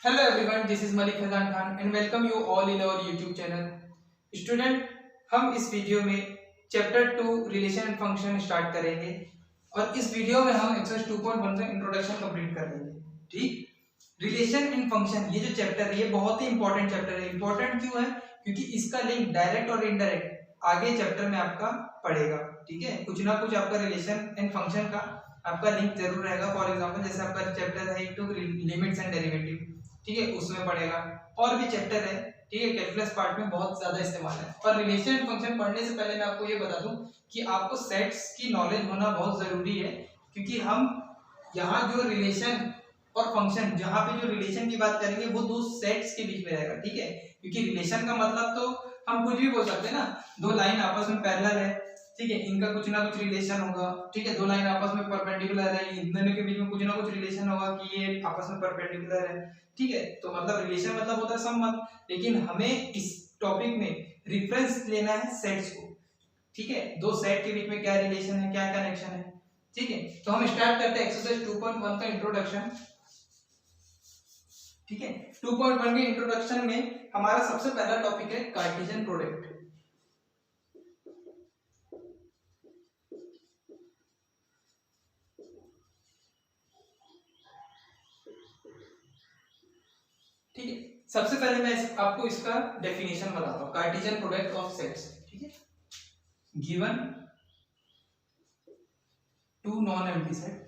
Hello everyone, this is Malik Khazan Khan and welcome you all in our YouTube channel. Student, हम इस video में chapter 2 relation and function start करेंगे और इस video में हम एक्सरसाइज 2.1 का इंट्रोडक्शन कंप्लीट कर लेंगे। ठीक, रिलेशन एंड फंक्शन ये जो चैप्टर है ये बहुत ही इंपॉर्टेंट चैप्टर है। इंपॉर्टेंट क्यों है? क्योंकि इसका लिंक डायरेक्ट और इनडायरेक्ट आगे चैप्टर में आपका पड़ेगा। ठीक है, कुछ ना कुछ आपका रिलेशन एंड फंक्शन का आपका लिंक जरूर रहेगा। फॉर एग्जांपल जैसे आपका चैप्टर है एक तो लिमिट्स एंड डेरिवेटिव, ठीक है, उसमें पड़ेगा। और भी चैप्टर है, ठीक है, कैलकुलस पार्ट में बहुत ज्यादा इस्तेमाल है। और रिलेशन एंड फंक्शन पढ़ने से पहले मैं आपको ये बता दूं कि आपको सेट्स की नॉलेज होना बहुत जरूरी है, क्योंकि हम यहाँ जो रिलेशन और फंक्शन, जहाँ पे जो रिलेशन की बात करेंगे वो दो सेट्स के बीच में रहेगा। ठीक है, क्योंकि रिलेशन का मतलब तो हम कुछ भी बोल सकते हैं ना, दो लाइन आपस में पैरेलल है, ठीक है, इनका कुछ ना कुछ रिलेशन होगा। ठीक है, दो लाइन आपस में परपेंडिकुलर है, इन दोनों के बीच में कुछ ना कुछ रिलेशन होगा कि ये आपस में परपेंडिकुलर है। ठीक है, तो मतलब रिलेशन मतलब होता है संबंध, लेकिन हमें इस टॉपिक में रेफरेंस लेना है सेट्स को। ठीक है, दो सेट के बीच में क्या रिलेशन है, क्या कनेक्शन है। ठीक है, तो हम स्टार्ट करते हैं एक्सरसाइज 2.1 का इंट्रोडक्शन। ठीक है, 2.1 के इंट्रोडक्शन में हमारा सबसे पहला टॉपिक है कार्टेशियन प्रोडक्ट। ठीक है, सबसे पहले मैं आपको इसका डेफिनेशन बताता हूं, कार्टेशियन प्रोडक्ट ऑफ सेट्स। ठीक है, given two non empty set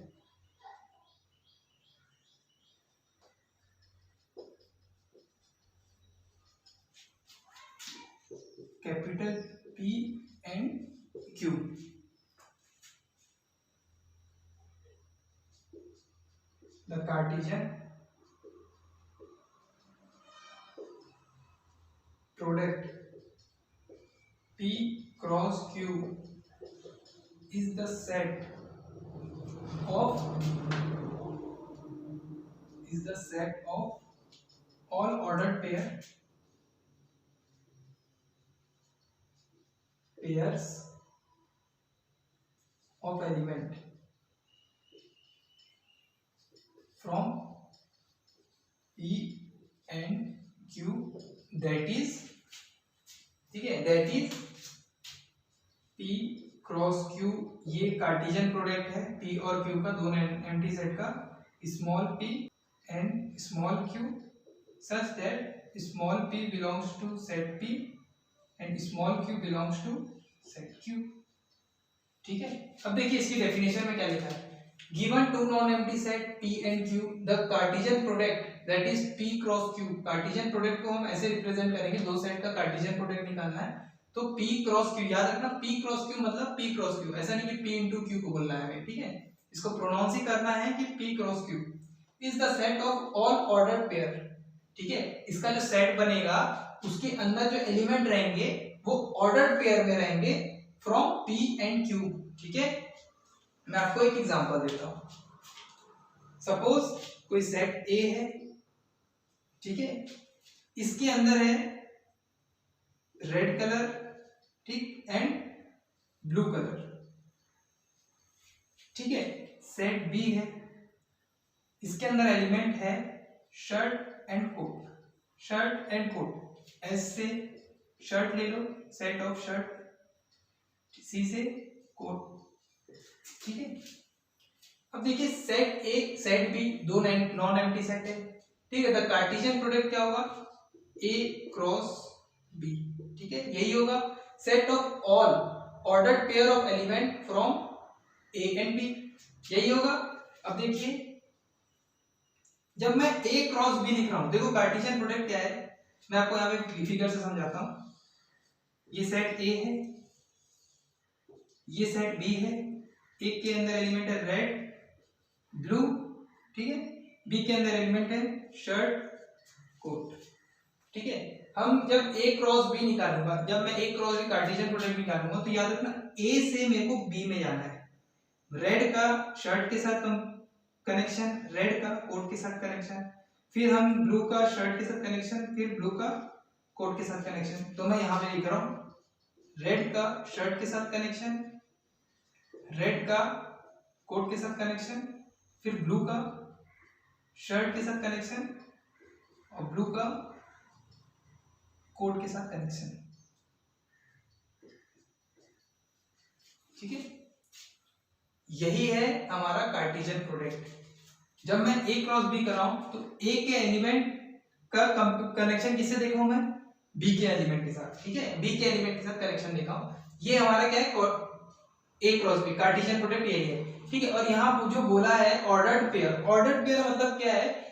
capital P and Q, the Cartesian product P cross Q is the set of all ordered pairs of element from P and Q, that is, ठीक है, that is P cross Q। ये Cartesian product है P और Q का, दोनों empty set का, small p and small q such that small p belongs to set P and small q belongs to set Q। ठीक है, अब देखिए इसकी डेफिनेशन में क्या लिखा है। Given two non empty set P and Q, the Cartesian product that is P cross Q। Cartesian product को हम ऐसे रिप्रेजेंट करेंगे, दो सेट का कार्टेशियन प्रोडक्ट निकालना है तो P क्रॉस Q, याद रखना P क्रॉस Q मतलब P क्रॉस Q, ऐसा नहीं कि P इंटू Q को बोलना है हमें। ठीक है, इसको प्रोनाउंस ही करना है कि P cross Q is the set of all ordered pair. ठीक है, इसका जो सेट बनेगा उसके अंदर जो एलिमेंट रहेंगे वो ऑर्डर्ड पेयर में रहेंगे फ्रॉम P एंड Q। ठीक है, मैं आपको एक एग्जांपल देता हूं। सपोज कोई सेट A है, ठीक है, इसके अंदर है रेड कलर, ठीक, एंड ब्लू कलर। ठीक है, सेट B है, इसके अंदर एलिमेंट है shirt and coat, shirt and coat. S से शर्ट ले लो, सेट ऑफ शर्ट, सी से कोट। ठीक है, अब देखिए सेट ए सेट बी दो नॉन एम्प्टी सेट है। ठीक है, द कार्टेशियन प्रोडक्ट क्या होगा, ए क्रॉस बी। ठीक है, यही होगा set of all ordered pair of element from A and B, यही होगा। अब देखिए जब मैं ए क्रॉस बी लिख रहा हूं, देखो कार्टेशियन प्रोडक्ट क्या है, मैं आपको यहाँ पे फिगर से समझाता हूं। ये सेट ए है, ये सेट बी है, एक के अंदर एलिमेंट है रेड ब्लू, ठीक है, बी के अंदर एलिमेंट है शर्ट कोट। ठीक है, हम जब ए क्रॉस बी निकालूंगा, जब मैं ए क्रॉस बी कार्टेशियन प्रोडक्ट निकालूंगा तो याद रखना ए से मेरे को बी में जाना है। रेड का शर्ट के साथ कनेक्शन, रेड का कोट के साथ कनेक्शन, फिर हम ब्लू का शर्ट के साथ कनेक्शन, फिर ब्लू का कोट के साथ कनेक्शन। तो मैं यहां पे लिख रहा हूं रेड का शर्ट के साथ कनेक्शन, रेड का कोट के साथ कनेक्शन, फिर ब्लू का शर्ट के साथ कनेक्शन, और ब्लू का कोड के साथ कनेक्शन। ठीक है, यही है हमारा कार्टेशियन प्रोडक्ट। जब मैं ए क्रॉस बी कराऊं तो ए के एलिमेंट का कनेक्शन किससे देखूं मैं? बी के एलिमेंट के साथ। ठीक है, बी के एलिमेंट के साथ कनेक्शन दिखाऊं। ये हमारा क्या है? A cross B, Cartesian product यही है। ठीक है, और यहाँ जो बोला है ऑर्डर्ड पेयर, ऑर्डर्ड पेयर मतलब क्या है?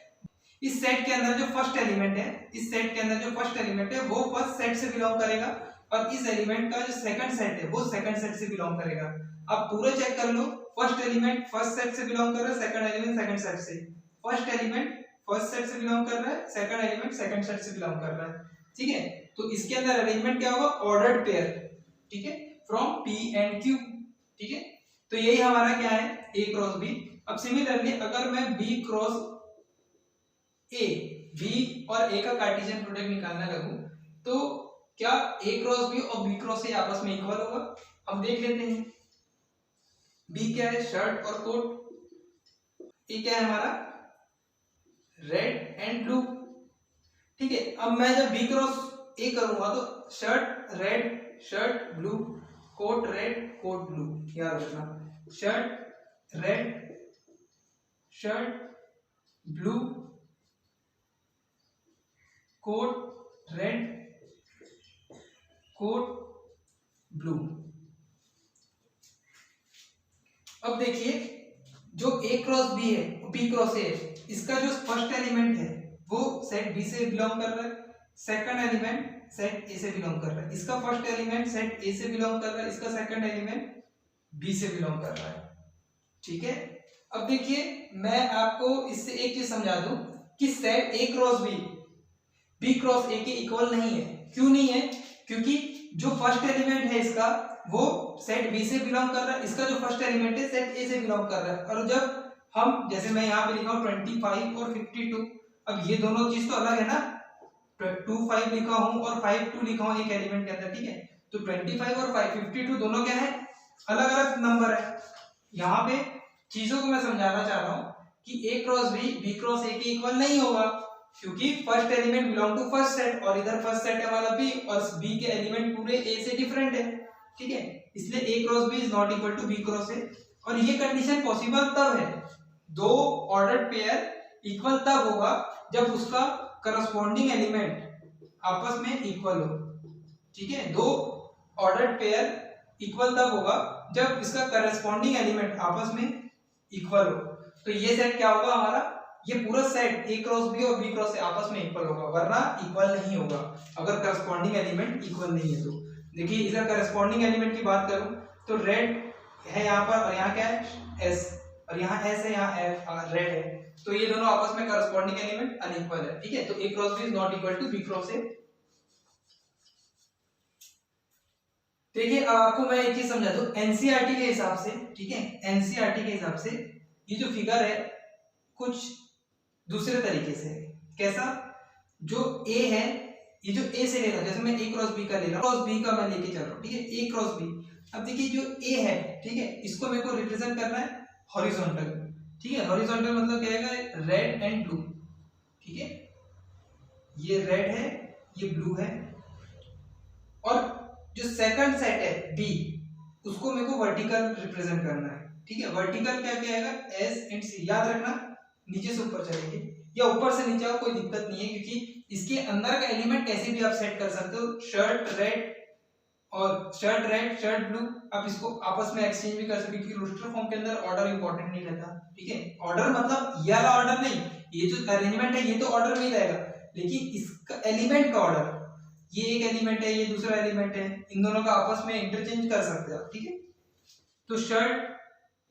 इस सेट के अंदर जो फर्स्ट एलिमेंट है, इस सेट के अंदर जो फर्स्ट एलिमेंट है वो फर्स्ट सेट से बिलोंग करेगा, और इस एलिमेंट का जो सेकंड सेट है वो सेकंड सेट से बिलोंग करेगा। अब पूरा चेक कर लो, फर्स्ट एलिमेंट फर्स्ट सेट से बिलोंग कर रहा है, सेकंड एलिमेंट सेकंड सेट से, फर्स्ट एलिमेंट फर्स्ट सेट से बिलोंग कर रहा है, सेकंड एलिमेंट सेकंड सेट से बिलोंग कर रहा है। ठीक है, तो इसके अंदर अरेंजमेंट क्या होगा? Ordered pair. ठीक है, फ्रॉम पी एंड क्यू। ठीक है, तो यही हमारा क्या है? A cross B. अब सिमिलरली अगर मैं बी क्रॉस ए, बी और ए का कार्टेशियन प्रोडक्ट निकालने लगूं तो क्या ए क्रॉस बी और बी क्रॉस ए आपस में इक्वल होगा? अब देख लेते हैं। बी क्या है? शर्ट और कोट। ए क्या है हमारा? Red and blue. ठीक है, अब मैं जब बी क्रॉस ए करूंगा तो shirt red, shirt blue, coat red, coat blue. याद रखना, shirt red, shirt blue, coat red, coat blue. अब देखिए, जो ए क्रॉस बी है बी क्रॉस ए है, इसका जो फर्स्ट एलिमेंट है वो सेट बी से बिलोंग कर रहा है, सेकंड एलिमेंट सेट ए से बिलोंग कर रहा है, इसका फर्स्ट एलिमेंट सेट ए से बिलोंग कर रहा है, इसका सेकंड एलिमेंट बी से बिलोंग कर रहा है। ठीक है, अब देखिए मैं आपको इससे एक चीज समझा दूं कि set A cross B cross A के इक्वल नहीं है। क्यों नहीं है? क्योंकि जो फर्स्ट एलिमेंट है इसका वो सेट बी से बिलोंग कर रहा है, इसका जो फर्स्ट एलिमेंट है सेट ए से बिलोंग कर रहा है। और जब हम, जैसे मैं यहाँ पे लिखा हूँ 25 और 52, अब ये दोनों चीज तो अलग है ना, 25 लिखा हूँ और 52 लिखा हूँ एक एलिमेंट के अंदर। ठीक है, तो 25 और 52 दोनों क्या है? अलग अलग नंबर है। यहाँ पे चीजों को मैं समझाना चाह रहा हूँ कि A cross B cross A के इक्वल नहीं होगा, क्योंकि first element belong to first set, और इधर फर्स्ट सेट है हमारा बी, और बी के एलिमेंट पूरे ए से डिफरेंट है। ठीक है, इसलिए A cross B is not equal to B cross A. और ये कंडीशन पॉसिबल तब है, दो ऑर्डर्ड पेयर इक्वल तब होगा जब उसका करस्पॉन्डिंग एलिमेंट आपस में इक्वल हो। ठीक है, दो ऑर्डर्ड पेयर इक्वल तब होगा जब इसका करस्पॉन्डिंग एलिमेंट आपस में इक्वल हो। तो ये सेट क्या होगा हमारा? ये पूरा सेट ए क्रॉस बी और बी क्रॉस ए आपस में इक्वल होगा, वरना इक्वल नहीं होगा अगर करस्पॉन्डिंग एलिमेंट इक्वल नहीं है तो। देखिए इधर करस्पॉन्डिंग एलिमेंट की बात करूं तो रेड है यहाँ पर, और यहाँ क्या है? एस, और यहाँ एस है, यहाँ रेड है, तो ये दोनों आपस में करस्पॉन्डिंग एलिमेंट अनइक्वल है। ठीक है, तो A cross B is not equal to B cross A. देखिए अब आपको मैं एक चीज समझा दूं एनसीईआरटी के हिसाब से। ठीक है, एनसीईआरटी के हिसाब से ये जो फिगर है कुछ दूसरे तरीके से। कैसा? जो ए है, ये जो ए से ले रहा हूं, जैसे मैं ए क्रॉस बी का ले रहा हूं, क्रॉस बी का मैं लेके चल रहा हूं। ठीक है, ए क्रॉस बी। अब देखिए जो ए है, ठीक है, इसको मेरे को रिप्रेजेंट करना है हॉरिजॉन्टल। ठीक है, हॉरिजॉन्टल मतलब क्या है? Red and blue. ठीक है, ये रेड है, ये ब्लू है, और जो सेकंड सेट है बी, उसको मेरे को वर्टिकल रिप्रेजेंट करना है। ठीक है, वर्टिकल क्या क्या आएगा? एस एंड सी। याद रखना, नीचे से ऊपर चलेंगे या ऊपर से नीचे आओ, कोई दिक्कत नहीं है, क्योंकि इसके अंदर का एलिमेंट कैसे भी आप सेट कर सकते हो। शर्ट रेड और शर्ट रेड, शर्ट ब्लू, आप इसको आपस में एक्सचेंज भी कर सकते हो, क्योंकि रोस्टर फॉर्म के अंदर ऑर्डर इंपॉर्टेंट नहीं रहता। ठीक है, ऑर्डर मतलब ये वाला ऑर्डर नहीं, ये जो अरेंजमेंट है ये तो ऑर्डर में ही रहेगा, लेकिन इसका एलिमेंट का ऑर्डर, ये एक एलिमेंट है, ये दूसरा एलिमेंट है, इन दोनों का आपस में इंटरचेंज कर सकते हो। ठीक है, तो शर्ट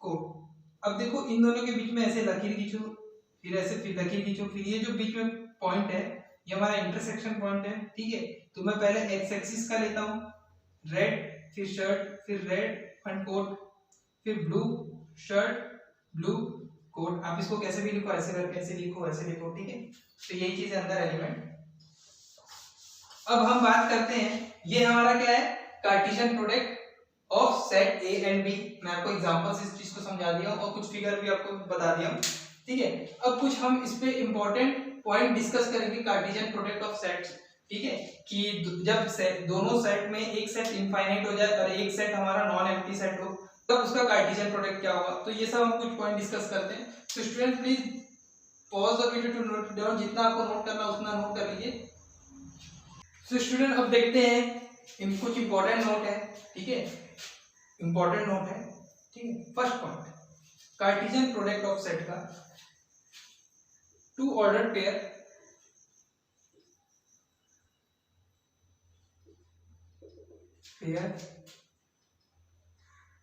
को अब देखो इन दोनों के बीच में ऐसे लकीर खींचो, फिर ऐसे फिर लकीर खींचो, फिर ये जो बीच में पॉइंट है ये हमारा इंटरसेक्शन पॉइंट है। ठीक है, तो मैं पहले एक्स एक्सिस का लेता हूँ, रेड, फिर शर्ट, फिर रेड एंड कोट, फिर ब्लू शर्ट, ब्लू कोट। आप इसको कैसे भी लिखो, ऐसे करके ऐसे लिखो, ऐसे लिखो। ठीक है, तो यही चीज है अंदर एलिमेंट। अब हम बात करते हैं, ये हमारा क्या है? Cartesian product of set A and B. मैं आपको एग्जांपल से इस चीज को समझा दिया और कुछ फिगर भी आपको बता दिया। ठीक है, अब कुछ हम इस पे इम्पोर्टेंट पॉइंट डिस्कस करेंगे कार्टेशियन प्रोडक्ट ऑफ सेट्स। ठीक है, कि जब दोनों सेट में एक सेट इनफाइनाइट हो जाए और एक सेट हमारा नॉन एम्प्टी सेट हो तब उसका कार्टेशियन प्रोडक्ट क्या होगा। तो ये सब हम कुछ पॉइंट डिस्कस करते हैं। तो student please pause the video to note down, जितना आपको नोट करना उतना नोट कर लीजिए। तो स्टूडेंट अब देखते हैं कुछ इंपॉर्टेंट नोट है। ठीक है, इंपॉर्टेंट नोट है। ठीक है, first point, Cartesian product of set का two order pair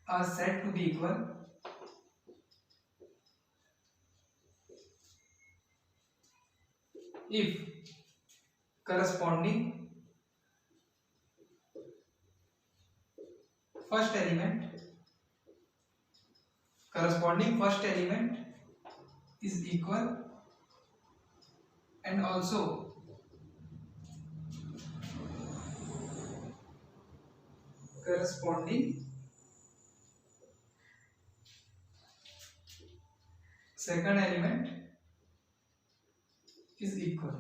are said to be equal if corresponding first element is equal and also corresponding second element is equal।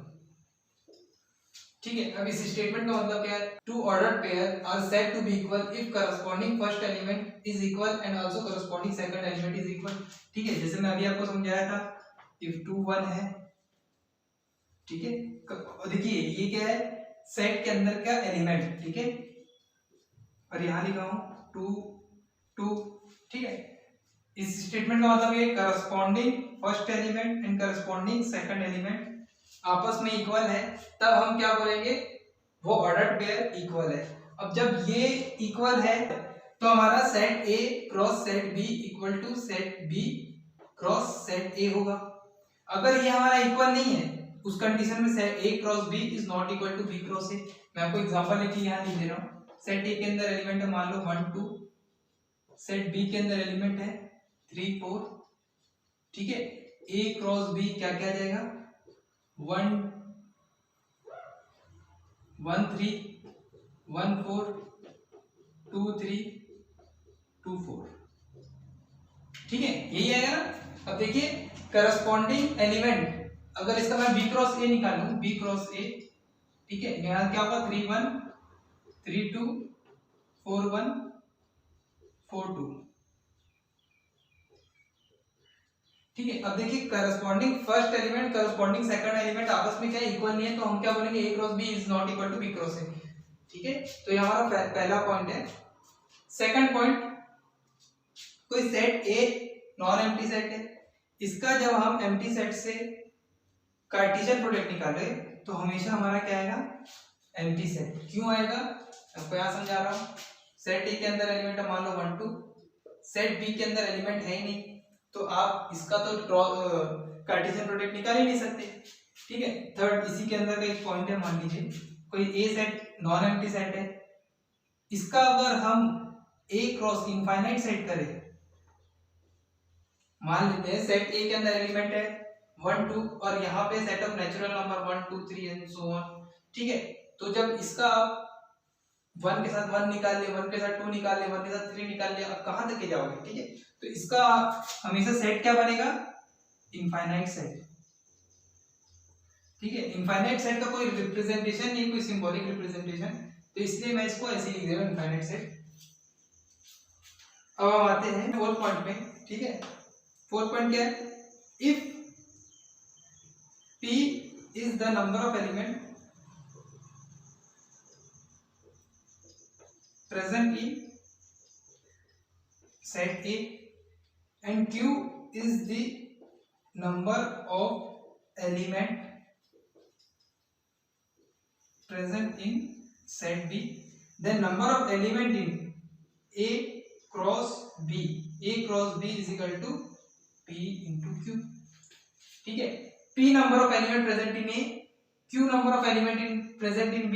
ठीक है, अब इस स्टेटमेंट का मतलब क्या है, two order pair are said to be equal if corresponding first element is equal and also corresponding second element is equal. ठीक है, जैसे मैं अभी आपको समझाया था, इफ 2 1 है। ठीक है, देखिए ये क्या है, सेट के अंदर का एलिमेंट। ठीक है, और यहां लिखा हूं 2 2। ठीक है, इस स्टेटमेंट का मतलब ये corresponding first element and corresponding second element आपस में इक्वल है, तब हम क्या बोलेंगे, वो ऑर्डर्ड पेयर इक्वल है। अब जब ये इक्वल है तो हमारा set A cross set B equal to set B cross set A होगा। अगर ये हमारा इक्वल नहीं है उस कंडीशन में set A cross B is not equal to B cross A. मैं आपको एग्जांपल लेके यहां लिख दे रहा हूं। सेट ए के अंदर एलिमेंट है मान लो 1 2, सेट बी के अंदर एलिमेंट है 3 4। ठीक है, ए क्रॉस बी क्या क्या जाएगा, 1 1 3 1 4 2 3 2 4। ठीक है, यही आएगा ना। अब देखिए करस्पॉन्डिंग एलिमेंट, अगर इसका मैं बी क्रॉस ए निकालूं, बी क्रॉस ए, ठीक है, यहां क्या होगा, 3 1 3 2 4 1 4 2। ठीक है, अब देखिए corresponding first element corresponding second element आपस में क्या इक्वल नहीं है, तो हम क्या बोलेंगे, A cross B is not equal to B cross A. ठीक है, तो ये हमारा पहला पॉइंट है। सेकंड पॉइंट, कोई set A non empty set है, इसका जब हम एम्प्टी सेट से कार्टेशियन प्रोडक्ट निकाले तो हमेशा हमारा क्या आएगा, एम्प्टी सेट। क्यों आएगा, आपको यहां समझा रहा हूं। सेट ए के अंदर एलिमेंट मान लो 1 2, सेट बी के अंदर एलिमेंट है ही नहीं, तो आप इसका तो कार्टेशियन प्रोडक्ट निकाल ही नहीं सकते। ठीक है, थर्ड, इसी के अंदर का एक पॉइंट है, मान लीजिए कोई ए सेट नॉन एम्प्टी सेट है, इसका अगर हम ए क्रॉस इनफाइनाइट सेट करें, मान लेते हैं सेट ए के अंदर एलिमेंट है 1 2 और यहाँ पे set of natural number 1 2 3 and so on. ठीक है, तो जब इसका आप 1 के साथ 1 निकाल लिया, 1 के साथ 2 निकाल लिया, 1 के साथ 3 निकाल लिया, अब कहां तक जाओगे। ठीक है, तो इसका हमेशा सेट क्या बनेगा, इनफाइनाइट सेट। ठीक है, इनफाइनाइट सेट का कोई रिप्रेजेंटेशन नहीं, कोई सिंबॉलिक रिप्रेजेंटेशन, तो इसलिए मैं इसको ऐसे लिख दे रहा हूं, इनफाइनाइट सेट। अब हम आते हैं फोर्थ पॉइंट पे। ठीक है, फोर्थ पॉइंट क्या है, if p is the number of element present in set A and Q is the number of element present in set B, then number of element in A cross B is equal to P into Q। ठीक है, P number of element present in A, Q number of element in present in B,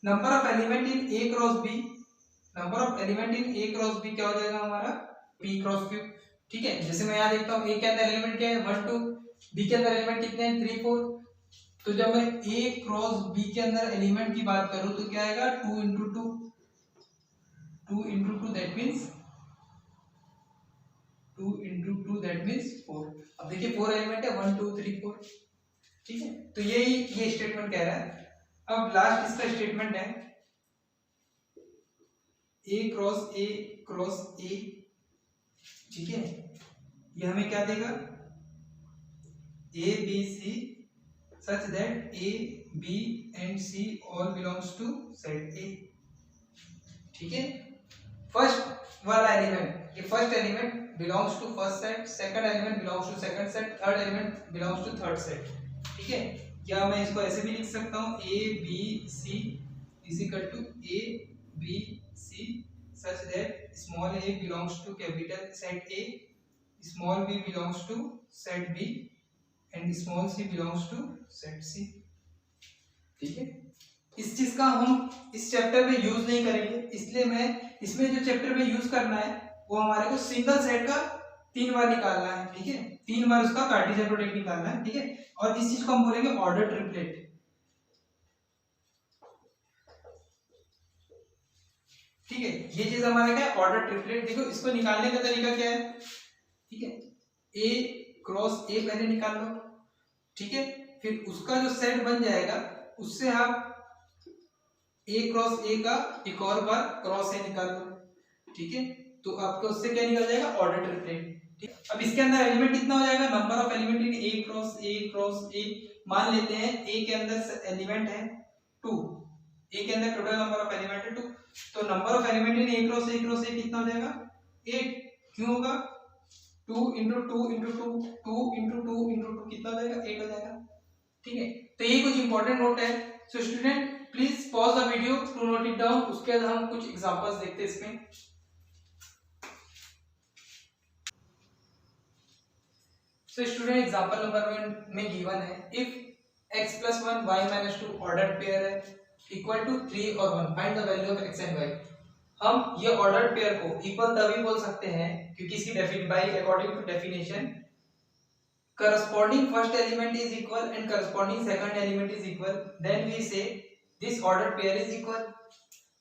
number of element in A cross B, number of element in A cross B क्या हो जाएगा हमारा, p cross q। ठीक है, जैसे मैं यहाँ देखता हूँ ए के अंदर एलिमेंट क्या है 1 2, बी के अंदर एलिमेंट कितने हैं 3 4, तो जब मैं ए क्रॉस बी के अंदर एलिमेंट की बात करूँ तो क्या आएगा 2 into 2 that means 2 2 into 2 that means 4। अब देखिए 4 एलिमेंट है, 1 2 3 4, ठीक है। तो ये स्टेटमेंट कह रहा है। अब लास्ट इसका स्टेटमेंट है ए क्रॉस ए, ठीक है। ये हमें क्या देगा, A B C such that A B and C all belongs to set A, ठीक है। फर्स्ट वाला एलिमेंट, ये first element belongs to first set, second element belongs to second set, third element belongs to third set, ठीक है। या मैं इसको ऐसे भी लिख सकता हूँ A B C is equal to A B C such that small a belongs to capital set A, small b belongs to set B and small c belongs to set C, ठीक है। इस चीज का हम इस chapter में use नहीं करेंगे, इसलिए मैं इसमें जो चैप्टर में यूज करना है वो हमारे को सिंगल सेट का 3 बार निकालना है, ठीक है। 3 बार उसका कार्टेशियन प्रोडक्ट निकालना है, ठीक है। और इस चीज को हम बोलेंगे ऑर्डर ट्रिपलेट, ठीक है। ये चीज हमारा क्या है, ऑर्डर ट्रिपलेट। देखो इसको निकालने का तरीका क्या है, ठीक है। ए क्रॉस ए पहले निकाल लो, ठीक है। फिर उसका जो सेट बन जाएगा उससे आप ए क्रॉस ए का एक और बार क्रॉस ए निकाल लो, ठीक है। तो आपको उससे क्या निकल जाएगा, ऑर्डर ट्रिपलेट, ठीक। अब इसके अंदर एलिमेंट कितना हो जाएगा, number of element in A cross ए। मान लेते हैं ए के अंदर एलिमेंट है 2, ए के अंदर टोटल नंबर ऑफ एलिमेंट है 2, तो number of element in A cross ए कितना हो जाएगा, 8। क्यों होगा, 2 इंटू 2 इंटू 2 2 इंटू 2 इंटू 2 कितना हो जाएगा, 8 हो जाएगा, ठीक है। तो ये कुछ इंपॉर्टेंट नोट है। So student please pause the video to note it down, उसके बाद हम कुछ एग्जांपल्स देखते हैं इसमें। सो स्टूडेंट एग्जांपल नंबर 1 में गिवन है if x + 1 y - 2 ordered pair है इक्वल टू 3 और 1, find the value of x and y। हम ये ऑर्डर्ड पेयर को इक्वल तभी बोल सकते हैं क्योंकि इसकी by according to definition corresponding first element is equal and corresponding second element is equal, then we say this ordered pair is equal,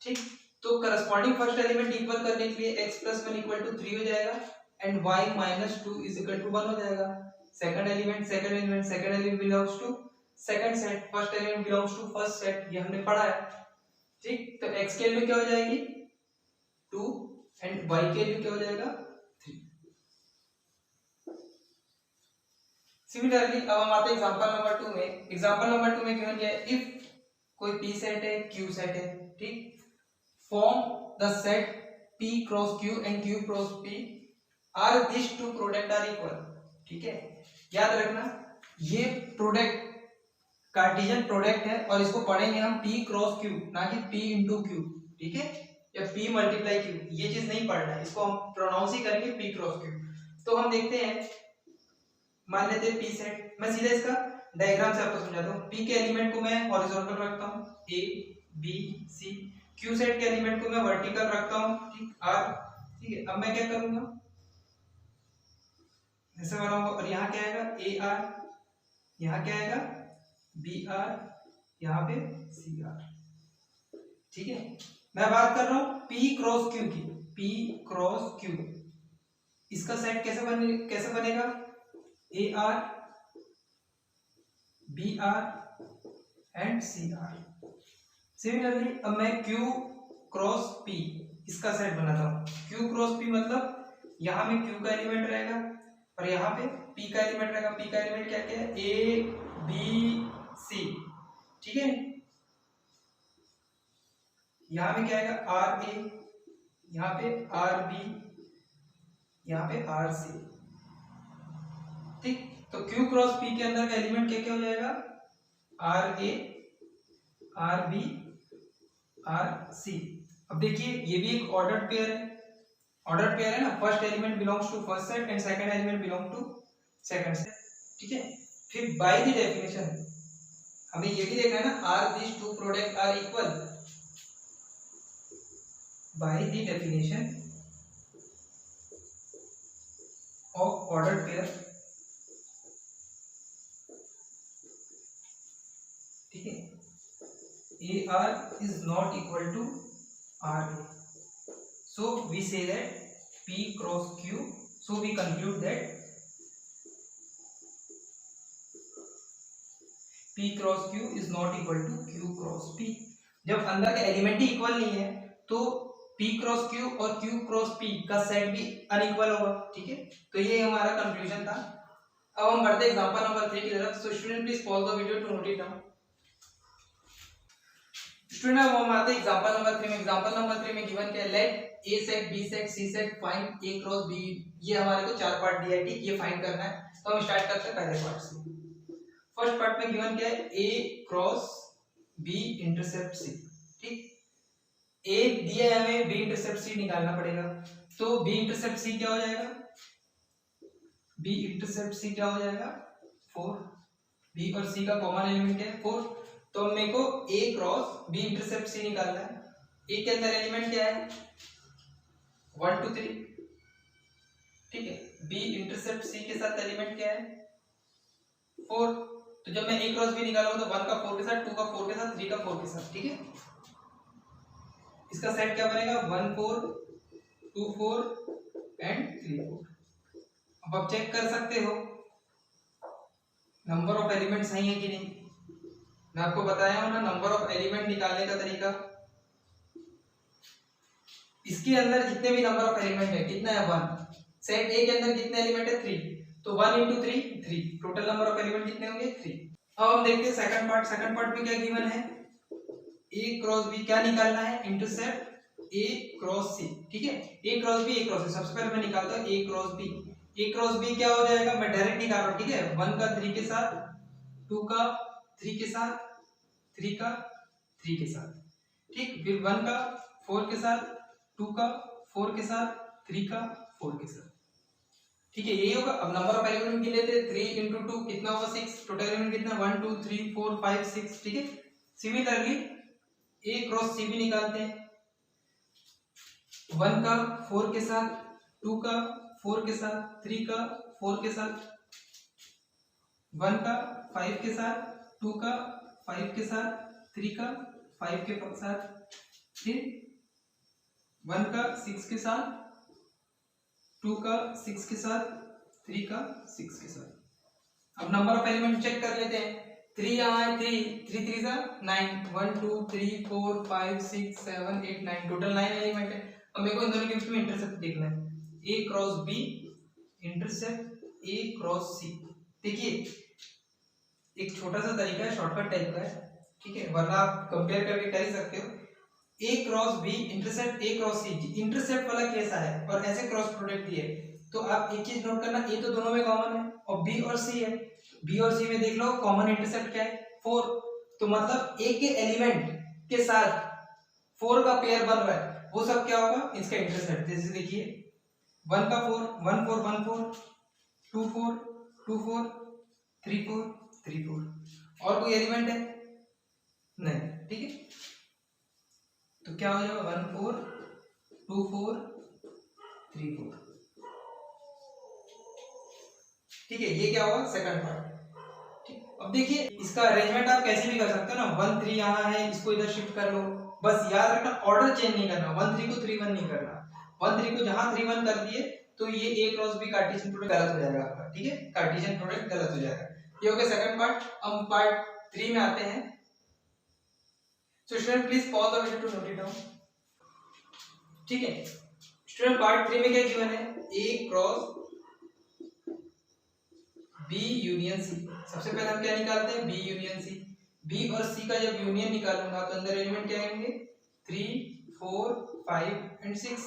ठीक। तो corresponding first element इक्वल करने के लिए x + 1 = 3 हो जाएगा and y - 2 = 1 हो जाएगा। second element belongs to second set, first element belongs to first set, ये हमने पढ़ा है, ठीक। तो x के लिए क्या हो जाएगी 2 and y के लिए क्या हो जाएगा 3। सिमिलरली अब हम आते हैं एग्जांपल नंबर 2 में। एग्जांपल नंबर 2 में गिवन क्या है, इफ कोई p सेट है q सेट है, ठीक। Form the set p cross q and q cross p are this two product are equal, ठीक है। याद रखना ये प्रोडक्ट कार्टेशियन प्रोडक्ट है और इसको पढ़ेंगे हम p क्रॉस q, ना कि p इंटू q, ठीक है, या p मल्टीप्लाई q, ये चीज नहीं पढ़ना है, इसको हम प्रोनाउंस ही करेंगे p क्रॉस q। तो हम देखते हैं, मान लेते हैं p सेट, मैं सीधा इसका डायग्राम से आपको समझाता हूँ। p के एलिमेंट को मैं हॉरिजॉन्टल रखता हूँ a b c, q set के एलिमेंट को मैं वर्टिकल रखता हूँ, ठीक, r, ठीक है। अब मैं क्या करूंगा, ऐसे बनाऊंगा और यहाँ क्या आएगा a r, यहाँ क्या आएगा b r, यहाँ पे c r, ठीक है। मैं बात कर रहा हूँ p क्रॉस q की, p क्रॉस q, इसका सेट कैसे बनेगा a r b r and c r। Similarly अब मैं q क्रॉस p इसका सेट बनाता हूँ। q क्रॉस p मतलब यहाँ में q का एलिमेंट रहेगा और यहाँ पे p का एलिमेंट रहेगा। p का एलिमेंट क्या क्या है a b c, ठीक है। यहाँ में क्या आएगा r a, यहाँ पे r b, यहाँ पे r c, ठीक। तो q क्रॉस p के अंदर का एलिमेंट क्या क्या हो जाएगा r a r b r c। अब देखिए ये भी एक ऑर्डर्ड पेयर है, ऑर्डर्ड पेयर है ना, first element belongs to first set and second element belong to second set, ठीक है। फिर बाय द डेफिनेशन हमें ये भी देखना है ना, are this two product are equal, by the definition of ordered pair, ठीक है। A R is not equal to R A, so we say that p cross q so we conclude that P cross Q is not equal to Q cross P। जब अंदर के element ही equal नहीं है तो P cross Q और Q cross P का set भी unequal होगा। ठीक है, तो ये हमारा कंक्लूजन था। अब हम बढ़ते एग्जांपल नंबर 3 की तरफ। So student please pause the video to note it down. Student अब हम आते हैं एग्जांपल नंबर 3 में। एग्जांपल नंबर 3 में गिवन क्या है, let A set B set C set find A cross B। ये हमारे को चार पार्ट दिया है, ठीक, ये फाइंड करना है। तो हम स्टार्ट करते हैं पहले पार्ट से। फर्स्ट पार्ट में गिवन क्या है, A cross B intercept C। ठीक, A दिया है हमें, B इंटरसेप्ट C निकालना पड़ेगा। तो B इंटरसेप्ट C क्या हो जाएगा, B इंटरसेप्ट C क्या हो जाएगा 4। B और C का कॉमन एलिमेंट है 4। तो मेरे को A cross B intercept C निकालना है। A के अंदर एलिमेंट क्या है 1 2 3। ठीक है, B इंटरसेप्ट C के साथ एलिमेंट क्या है 4। तो जब मैं A क्रॉस B निकालूंगा तो 1 का 4 के साथ, 2 का 4 के साथ, 3 का 4 के साथ। ठीक है, इसका सेट क्या बनेगा 1 4 2 4 एंड 3 4। अब आप चेक कर सकते हो नंबर ऑफ एलिमेंट सही है कि नहीं। मैं आपको बताया हूं ना नंबर ऑफ एलिमेंट निकालने का तरीका। इसके अंदर जितने भी नंबर ऑफ एलिमेंट है कितना है 1। सेट ए के अंदर कितने एलिमेंट है 3। तो 1 into 3 3। Total number of element कितने होंगे 3। अब हम देखते हैं सेकंड पार्ट। सेकंड पार्ट में क्या गिवन है, A क्रॉस B क्या निकालना है, इंटरसेप्ट A क्रॉस C। ठीक है, A cross B A cross C। सबसे पहले मैं निकालता हूं A cross B। A cross B क्या हो जाएगा, मैं डायरेक्ट निकाल रहा हूं। ठीक है, 1 का 3 के साथ, 2 का 3 के साथ, 3 का 3 के साथ। ठीक, फिर 1 का 4 के साथ, 2 का 4 के साथ, 3 का 4 के साथ। ठीक है, यही होगा। अब नंबर ऑफ एलिमेंट गिन लेते हैं। 3 into 2 कितना होगा 6। टोटल एलिमेंट कितना 1 2 3 4 5 6। ठीक है, सिमिलरली A क्रॉस C भी निकालते हैं। 1 का 4 के साथ, 2 का 4 के साथ, 3 का 4 के साथ, 1 का 5 के साथ, 2 का 5 के साथ, 3 का 5 के साथ, फिर 1 का 6 के साथ, 2 का 6 के साथ, 3 का 6 के साथ। अब नंबर ऑफ एलिमेंट चेक कर लेते हैं। 3 यहाँ है, 3 3 जा 9। 1 2 3 4 5 6 7 8 9। टोटल 9 एलिमेंट है। अब मेरे को इन दोनों के बीच में इंटरसेप्ट देखना है। A cross B intercept A cross C। देखिए एक छोटा सा तरीका है, शॉर्टकट टाइप का है। ठीक है, वरना आप कंपेयर करके कर ही सकते हो। A cross B intercept A cross C। Intercept वाला कैसा है और ऐसे क्रॉस प्रोडक्ट दिए, तो आप एक चीज नोट करना, A तो दोनों में कॉमन है और B और C है। B और C में देख लो कॉमन इंटरसेप्ट क्या है 4। तो मतलब A के एलिमेंट के साथ 4 का पेयर बन रहा है, वो सब क्या होगा इसका इंटरसेप्ट। जैसे देखिए 1 का 4 1 4 1 4, 2 4 2 4, 3 4 3 4। और कोई एलिमेंट है नहीं। ठीक है, तो क्या हो जाएगा 1 4 2 4 3 4। ठीक है, ये क्या होगा सेकंड पार्ट। ठीक, अब देखिए इसका अरेंजमेंट आप कैसे भी कर सकते हो ना। 1 3 यहाँ है, इसको इधर शिफ्ट कर लो। बस याद रखना ऑर्डर चेंज नहीं करना। 1 3 को 3 1 नहीं करना। 1 3 को जहां 3 1 कर दिए तो ये A cross B Cartesian product गलत हो जाएगा आपका। ठीक है, कार्टेशियन प्रोडक्ट गलत हो जाएगा। ये हो गया सेकंड पार्ट। अब पार्ट 3 में आते हैं। So student please pause the video to note it down. ठीक है, स्टूडेंट पार्ट 3 में क्या गिवन है, A cross B union C। सबसे पहले हम क्या निकालते हैं, B यूनियन C। B और C का जब यूनियन निकालूंगा तो अंदर एलिमेंट क्या आएंगे 3 4 5 एंड 6।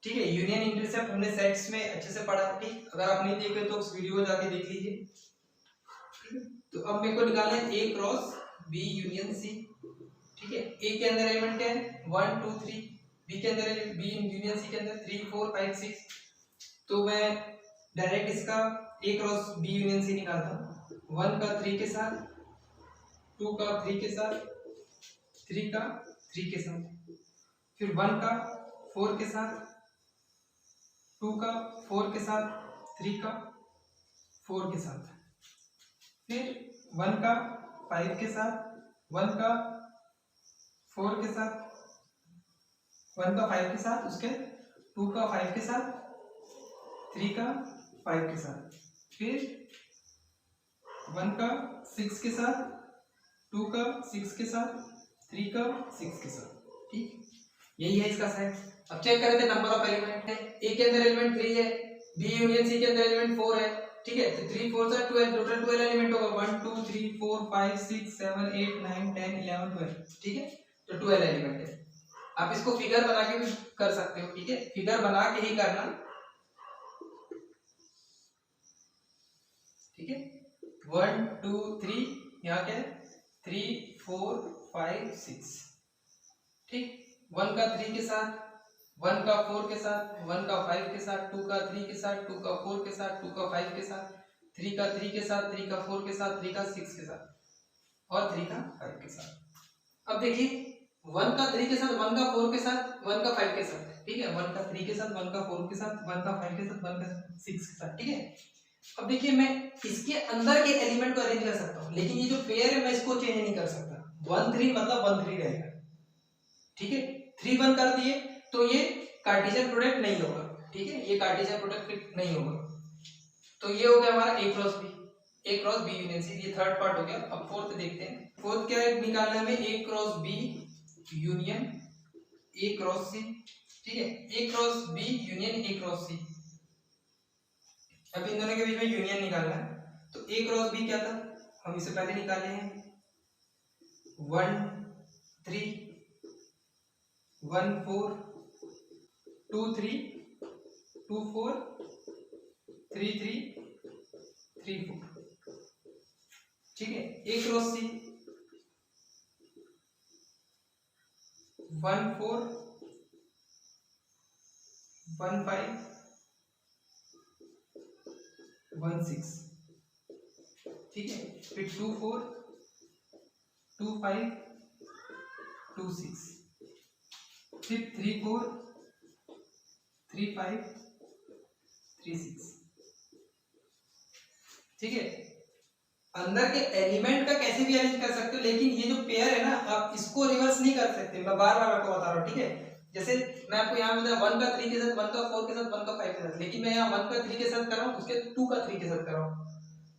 ठीक है, यूनियन इंटरसेप्ट हमने सेट्स में अच्छे से पढ़ा है। ठीक, अगर आप नहीं देखे तो उस वीडियो को जाके देख लीजिए। तो अब मेरे को निकालना है A cross B union C। ठीक है, A के अंदर एलिमेंट क्या है 1 2 3। B के अंदर B यूनियन C के अंदर 3 4 5 6। तो मैं डायरेक्ट इसका A cross B union C निकालता हूँ। 1 का 3 के साथ, 2 का 3 के साथ, 3 का 3 के साथ, फिर 1 का 4 के साथ, 2 का 4 के साथ, 3 का 4 के साथ, फिर 1 का 5 के साथ, 1 का 4 के साथ, 1 का 5 के साथ, उसके 2 का 5 के साथ, 3 का 5 के साथ, फिर 1 का 6 के साथ, 2 का 6 के साथ, 3 का 6 के साथ। ठीक, यही है इसका सेट। अब चेक करते हैं नंबर ऑफ एलिमेंट है। ए के अंदर एलिमेंट 3 है, बी यूनियन सी के अंदर एलिमेंट 4 है। ठीक है, तो 3 4 से 12, टोटल 12 एलिमेंट होगा। 1 2 3 4 5 6 7 8 9 10 11 12। ठीक है, तो 12 एलिमेंट है। आप इसको फिगर बना के भी कर सकते हो। ठीक है, फिगर बना के ही करना। ठीक है, 1 2 3, यहाँ क्या है 3 4 5 6। ठीक, 1 का 3 के साथ, 1 का 4 के साथ, 1 का 5 के साथ, 2 का 3 के साथ, 2 का 4 के साथ, 2 का 5 के साथ, 3 का 3 के साथ, 3 का 4 के साथ, 3 का 6 के साथ और 3 का 5 के साथ। अब देखिए 1 का 3 के साथ, 1 का 4 के साथ, 1 का 5 के साथ। ठीक है, 1 का 3 के साथ, 1 का 4 के साथ, 1 का 5 के साथ, 1 का 6 के साथ। ठीक है, अब देखिए मैं इसके अंदर के एलिमेंट को अरेंज कर सकता हूँ, लेकिन ये जो पेयर है मैं इसको चेंज नहीं कर सकता। 1 3 मतलब 1 3 रहेगा। ठीक है, 3 1 कर दिए तो ये कार्टेशियन प्रोडक्ट नहीं होगा। ठीक है, ये कार्टेशियन प्रोडक्ट नहीं होगा। तो ये हो गया हमारा A cross B, A cross B union C. ये थर्ड पार्ट हो गया। अब फोर्थ देखते हैं। फोर्थ क्या है निकालना है हमें, A cross B union A cross C. ठीक है, A cross B union A cross C. अब इन दोनों के बीच में यूनियन निकालना है। तो ए क्रॉस बी क्या था, हम इसे पहले निकाले हैं। 1 3 1 4 2 3 2 4 3 3 3 4। ठीक है, ए क्रॉस सी 1 4 1 5 1 6। ठीक है, फिर 2 4 2 5 2 6, फिर 3 4 3 5 3 6। ठीक है, अंदर के एलिमेंट का कैसे भी अरेंज कर सकते हो, लेकिन ये जो पेयर है ना आप इसको रिवर्स नहीं कर सकते। मैं बार बार आपको बता रहा हूँ। ठीक है, जैसे मैं आपको यहाँ बताया 1 का 3 के साथ, 1 का 4 के साथ, 1 का 5 के साथ, लेकिन मैं यहाँ 1 का 3 के साथ कर रहा हूँ, उसके 2 का 3 के साथ कर रहा हूँ।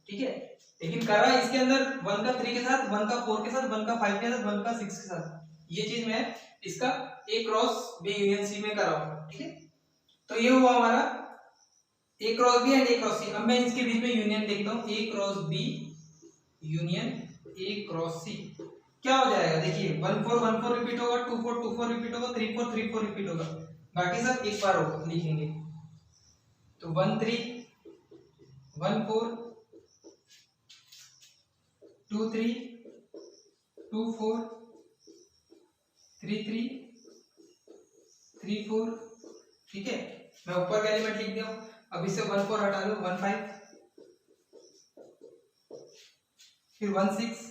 ठीक है, लेकिन कर रहा है इसके अंदर 1 का 3 के साथ, 1 का 4 के साथ, 1 का 5 के साथ, 1 का 6 के साथ। ये चीज मैं इसका ए क्रॉस बी यूनियन सी में कर रहा हूँ। ठीक है, तो ये हुआ हमारा A cross B and A cross C. अब मैं इसके बीच में यूनियन देखता हूँ, A cross B union A cross C. क्या हो जाएगा देखिए, 1 4 1 4 रिपीट होगा, 2 4 2 4 रिपीट होगा, 3 4 3 4 रिपीट होगा, बाकी सब एक बार होगा लिखेंगे। तो 1 3 1 4 2 3 2 4 3 3 3 4। ठीक है, मैं ऊपर का एलिमेंट लिख दिया। अब इससे 1 4 हटा दो, 1 5, फिर 1 6,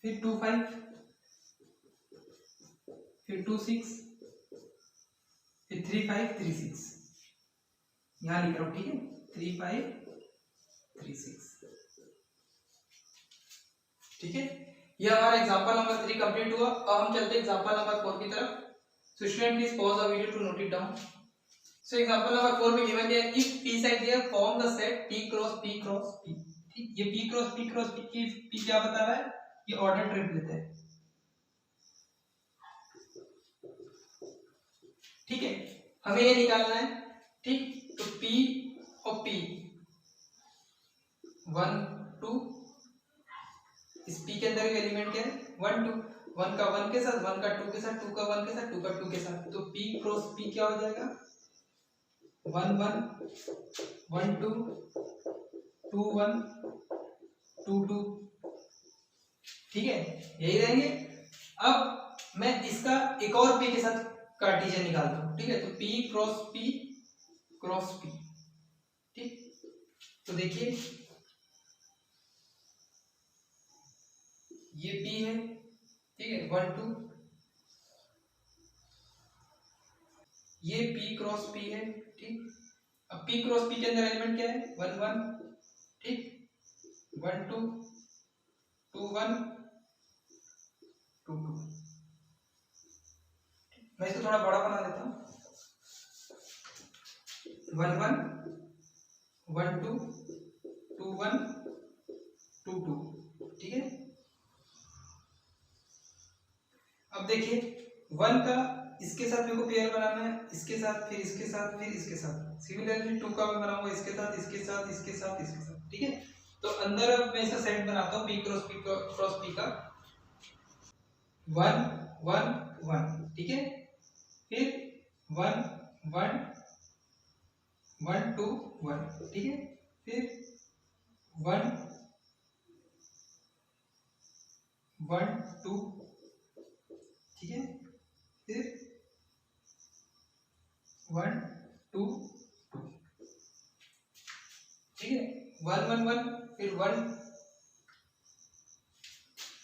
फिर 2 5, फिर 2 6, फिर 3 5 3 6। यहां लिख रहा हूं। ठीक है, 3 5 3 6। ठीक है, ये हमारा एग्जांपल नंबर 3 कंप्लीट हुआ। अब हम चलते हैं एग्जांपल नंबर 4 की तरफ। So student please pause the video to note it down. So example number 4 में गिवन है if p set here form the set p cross p cross p। ठीक, ये p cross p cross p की p क्या बता रहा है, ये ऑर्डर ट्रिपलेट है। ठीक है, हमें ये निकालना है। ठीक, तो p और p 1 2, इस p के अंदर एलिमेंट क्या है 1 2, 1 का 1 के साथ, 1 का 2 के साथ, 2 का 1 के साथ, 2 का 2 के साथ। तो p क्रॉस p क्या हो जाएगा 1 1 1 2 2 1 2 2। ठीक है, यही रहेंगे। अब मैं इसका एक और p के साथ कार्टेशियन निकालता हूं। ठीक है, तो p क्रॉस p। ठीक, तो देखिए ये p है। ठीक है, 1 2, ये p क्रॉस p है। ठीक, अब p क्रॉस p के अंदर एलिमेंट क्या है 1 1। ठीक, 1 2 2 1 2 2। मैं इसको थोड़ा बड़ा बना देता हूँ। 1 1 1 2 2 1 2 2, ठीक है। अब देखिए 1 का इसके साथ मेरे को पेयर बनाना है, इसके साथ, फिर इसके साथ, फिर इसके साथ। सिमिलरली 2 का मैं बनाऊंगा इसके साथ, इसके साथ, इसके साथ, इसके साथ, ठीक है। तो अंदर अब मैं इसका सेट बनाता हूँ p क्रॉस p का 1 1 1, ठीक है। फिर 1 1 1 2 1, ठीक है। फिर 1 1 2, ठीक है। फिर 1 2 2, ठीक है। 1 1 1, फिर 1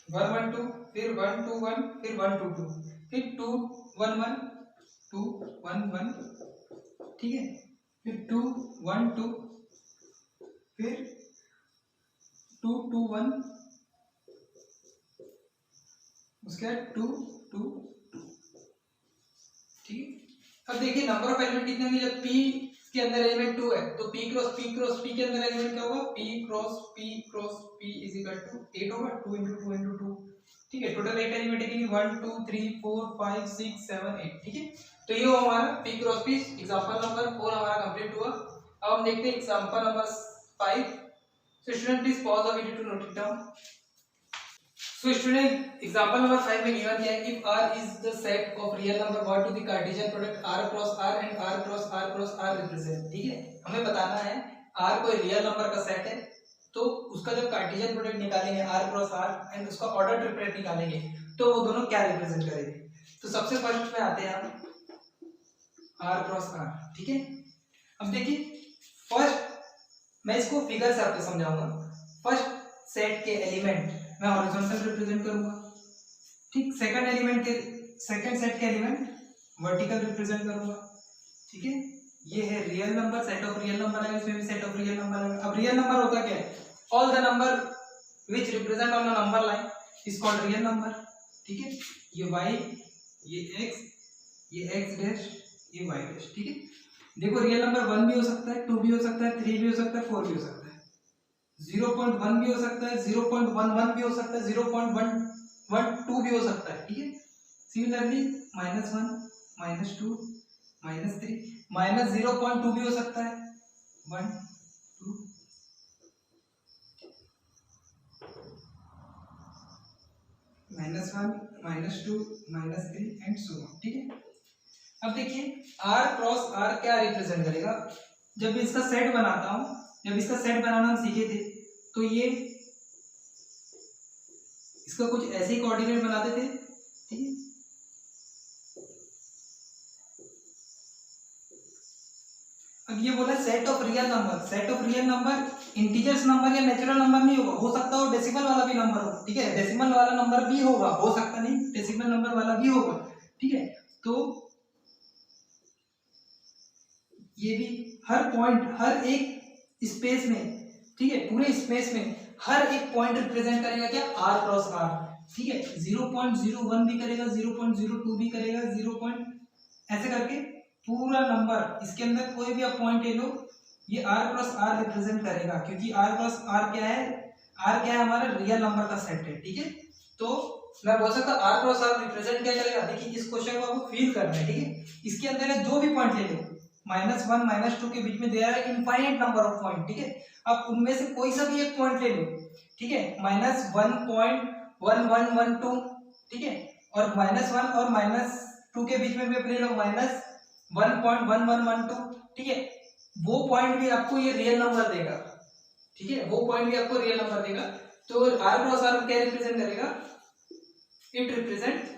1 1 2, फिर 1 2 1, फिर 1 2 2, फिर 2 1 1 2 1 1, ठीक है। फिर 2 1 2, फिर 2 2 1, उसके बाद 2 2 2, ठीक है। अब देखिए नंबर ऑफ एलिमेंट कितने होंगे, जब p के अंदर एलिमेंट 2 है तो p क्रॉस p के अंदर एलिमेंट क्या होगा, p cross p is equal to 8 होगा, 2 into 2 into 2, ठीक है। टोटल 8 एलिमेंट है, 1 2 3 4 5 6 7 8, ठीक है। तो ये हुआ हमारा p cross p। Example number 4 हमारा कंप्लीट हुआ। अब हम देखते हैं example number 5। So student please pause the video to note it down. So student, example number 5 में given क्या है, if R is the set of real number what to the Cartesian product R cross R and R cross R cross R represent, ठीक है। हमें बताना है R कोई real number का सेट है तो उसका जब कार्टेशियन प्रोडक्ट निकालेंगे R क्रॉस R एंड उसका ऑर्डर ट्रिपलेट निकालेंगे तो वो दोनों क्या रिप्रेजेंट करेंगे। तो सबसे फर्स्ट में आते हैं हम R क्रॉस R, ठीक है। अब देखिए फर्स्ट मैं इसको फिगर से आपको समझाऊंगा। फर्स्ट सेट के एलिमेंट मैं हॉरिजॉन्टल रिप्रेजेंट करूंगा, ठीक। सेकंड एलिमेंट के सेकंड सेट के एलिमेंट वर्टिकल रिप्रेजेंट करूंगा, ठीक है। ये है real number, set of real number है, इसमें भी सेट ऑफ रियल नंबर है। अब रियल नंबर होता क्या है, all the number which represent on a number line is called real number, ठीक है। ये y, ये x, ये x डैश, ये y डैश, ठीक है। देखो रियल नंबर 1 भी हो सकता है, 2 भी हो सकता है, 3 भी हो सकता है, 4 भी हो सकता है, 0.1 भी हो सकता है, 0.11 भी हो सकता है, 0.112 भी हो सकता है, ठीक है। सिमिलरली -1 -2 -3 -0.2 भी हो सकता है, 1 2 -1 -2 -3 एंड सो ऑन, ठीक है। अब देखिए R क्रॉस R क्या रिप्रेजेंट करेगा। जब इसका सेट बनाता हूं, जब इसका सेट बनाना हम सीखे थे तो ये इसका कुछ ऐसे ही कोऑर्डिनेट बनाते थे, ठीक है। अब ये बोला set of real number, set of real number integers number या नेचुरल नंबर नहीं होगा, हो सकता हो डेसिमल वाला भी नंबर हो, ठीक है। डेसिमल वाला नंबर भी होगा, हो सकता नहीं, डेसिमल नंबर वाला भी होगा, ठीक है। तो ये भी हर पॉइंट, हर एक स्पेस में, ठीक है, पूरे स्पेस में हर एक पॉइंट रिप्रेजेंट करेगा क्या, R क्रॉस R, ठीक है। 0.01 भी करेगा, 0.02 भी करेगा, 0. ऐसे करके पूरा नंबर, इसके अंदर कोई भी आप पॉइंट ले लो ये R क्रॉस R रिप्रेजेंट करेगा, क्योंकि R क्रॉस R क्या है, R क्या है, हमारा रियल नंबर का सेट है, ठीक है। तो मैं बोल सकता हूँ R क्रॉस R रिप्रेजेंट क्या करेगा। देखिए इस क्वेश्चन को आपको फील करना है, ठीक है। इसके अंदर जो भी पॉइंट ले लो, -1 -2 के बीच में दे रहा है इनफाइनाइट नंबर ऑफ पॉइंट, ठीक है। आप उनमें से कोई सा भी एक पॉइंट ले लो, ठीक है। -1.1112, ठीक है, और -1 और -2 के बीच में भी ले लो -1.1112, ठीक है। वो पॉइंट भी आपको ये रियल नंबर देगा, ठीक है, वो पॉइंट भी आपको रियल नंबर देगा। तो R क्रॉस R क्या रिप्रेजेंट करेगा, it represent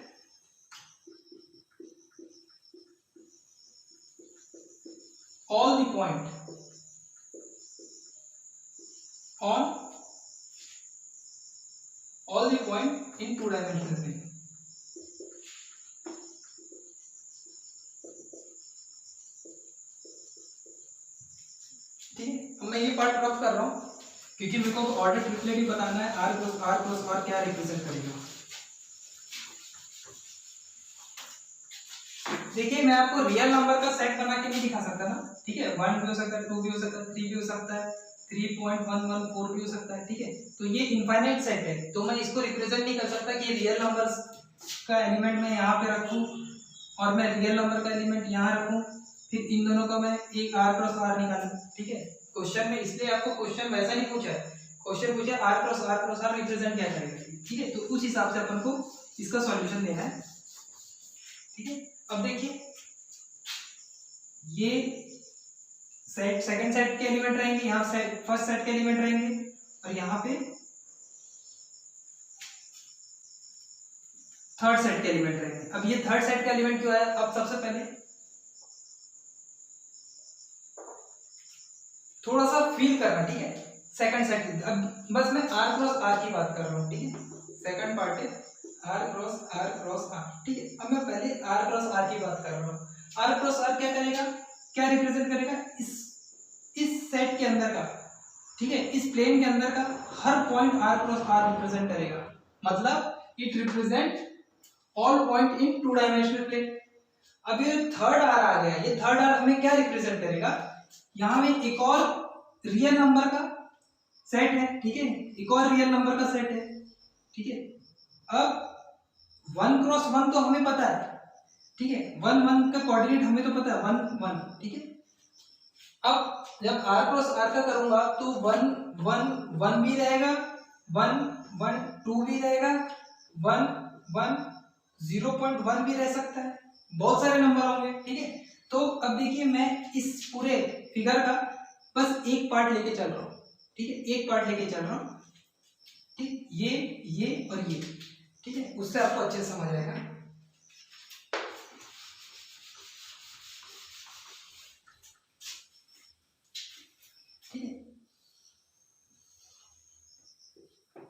all the point on all the point in 2-dimensional plane, ठीक है। अब मैं ये पार्ट ड्रॉप कर रहा हूं क्योंकि मेरे को ऑर्डर ट्रिपलेट ही बताना है, R क्रॉस R क्या रिप्रेजेंट करेगा। देखिए मैं आपको रियल नंबर का सेट बना के नहीं दिखा सकता ना, ठीक है, 1 भी हो सकता है, 2 भी हो सकता है, 3 भी हो सकता है, 3.114 भी हो सकता है, ठीक है। तो ये इनफाइनाइट सेट है, तो मैं इसको रिप्रेजेंट नहीं कर सकता कि रियल नंबर्स का एलिमेंट मैं यहाँ पे रखूँ और मैं रियल नंबर का एलिमेंट यहाँ रखूँ, फिर इन दोनों का मैं एक r क्रॉस r निकालूं, ठीक है। क्वेश्चन में इसलिए आपको क्वेश्चन वैसा नहीं पूछा है, क्वेश्चन पूछा r क्रॉस r रिप्रेजेंट क्या करेगा, ठीक है। तो उस हिसाब से अपन को इसका सॉल्यूशन देना है, ठीक है। अब देखिए ये सेट सेकंड सेट के एलिमेंट रहेंगे, यहाँ फर्स्ट सेट के एलिमेंट रहेंगे और यहाँ पे थर्ड सेट के एलिमेंट रहेंगे। अब ये थर्ड सेट का एलिमेंट क्यों है, अब सबसे पहले थोड़ा सा फील करना, ठीक है। सेकंड सेट की अब बस मैं r क्रॉस r की बात कर रहा हूँ, ठीक है। सेकंड पार्ट है r क्रॉस r, ठीक है। अब मैं पहले r क्रॉस r की बात कर रहा हूँ। r क्रॉस r क्या करेगा, क्या रिप्रेजेंट करेगा, इस सेट के अंदर का, ठीक है, इस प्लेन के अंदर का हर point r cross r represent करेगा, मतलब it represent all point in two dimensional plane. अब ये थर्ड r आ गया, ये थर्ड r हमें क्या रिप्रेजेंट करेगा, यहाँ में एक और रियल नंबर का सेट है, ठीक है, एक और रियल नंबर का सेट है, ठीक है। अब 1 क्रॉस 1 तो हमें पता है, ठीक है, 1 1 का कोऑर्डिनेट हमें तो पता है 1 1, ठीक है। अब जब r क्रॉस r का करूंगा तो 1 1 1 भी रहेगा, 1 1 2 भी रहेगा, 1 1 0.1 भी रह सकता है, बहुत सारे नंबर होंगे, ठीक है। तो अब देखिए मैं इस पूरे फिगर का बस एक पार्ट लेके चल रहा हूँ, ठीक है, एक पार्ट लेके चल रहा हूँ, ठीक, ये और ये, ठीक है, उससे आपको अच्छे से समझ आएगा। ठीक है,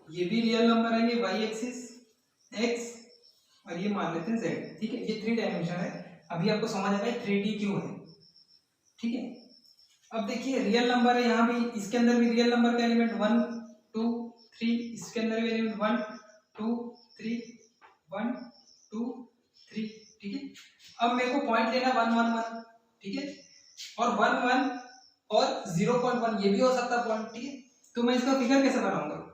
ये भी रियल नंबर है, वाई एक्सिस एक्स और ये मान लेते हैं जेड, ठीक है। ये 3 डायमेंशन है, अभी आपको समझ आ गया 3D क्यों है, ठीक है। अब देखिए रियल नंबर है, यहाँ भी इसके अंदर भी रियल नंबर का एलिमेंट 1 2 3, इसके अंदर भी एलिमेंट 1 2 3 1 2 3, ठीक है। अब मेरे को पॉइंट लेना 1 1 1, ठीक है, और 1 1 और 0.1 ये भी हो सकता पॉइंट, ठीक है। तो मैं इसका फिगर कैसे बनाऊंगा,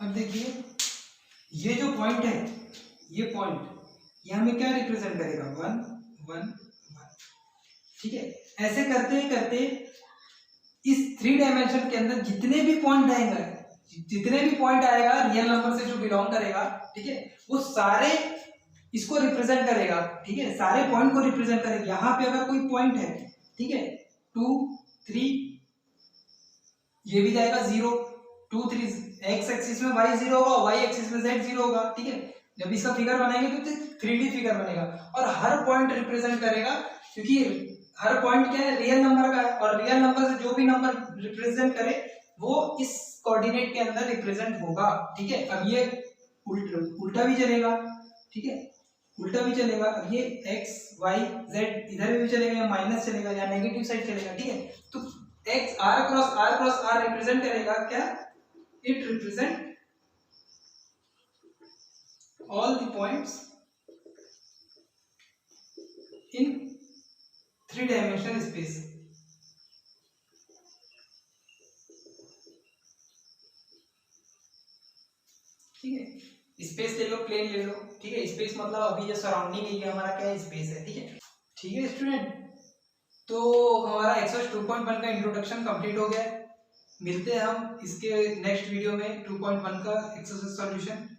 अब देखिए ये जो पॉइंट है, ये पॉइंट ये हमें क्या रिप्रेजेंट करेगा 1 1 1, ठीक है। ऐसे करते करते इस 3 डायमेंशन के अंदर जितने भी पॉइंट आएगा रियल नंबर से जो बिलोंग करेगा, ठीक है, वो सारे इसको रिप्रेजेंट करेगा, ठीक है, सारे पॉइंट को रिप्रेजेंट करेगा। यहाँ पे अगर कोई पॉइंट है, ठीक है, 2 3 ये भी जाएगा 0 2 3, एक्स एक्सिस में y 0 होगा, y एक्सिस में z 0 होगा, ठीक है। जब इसका फिगर बनाएंगे तो 3D फिगर बनेगा और हर पॉइंट रिप्रेजेंट करेगा, क्योंकि हर पॉइंट क्या है, रियल नंबर का है, और रियल नंबर से जो भी नंबर रिप्रेजेंट करे वो इस कोऑर्डिनेट के अंदर रिप्रेजेंट होगा, ठीक है। अब ये उल्टा भी चलेगा, ठीक है, उल्टा भी चलेगा। अब ये x y z इधर भी चलेगा, या माइनस चलेगा या नेगेटिव साइड चलेगा, ठीक है। तो x r cross r represent करेगा क्या, it represent all the points in 3-dimensional space, ठीक है। स्पेस ले लो, प्लेन ले लो, ठीक है, स्पेस मतलब अभी जो सराउंडिंग है हमारा क्या है, स्पेस है, ठीक है। ठीक है स्टूडेंट, तो हमारा एक्सरसाइज 2.1 का इंट्रोडक्शन कंप्लीट हो गया है। मिलते हैं हम इसके नेक्स्ट वीडियो में 2.1 का एक्सरसाइज सॉल्यूशन।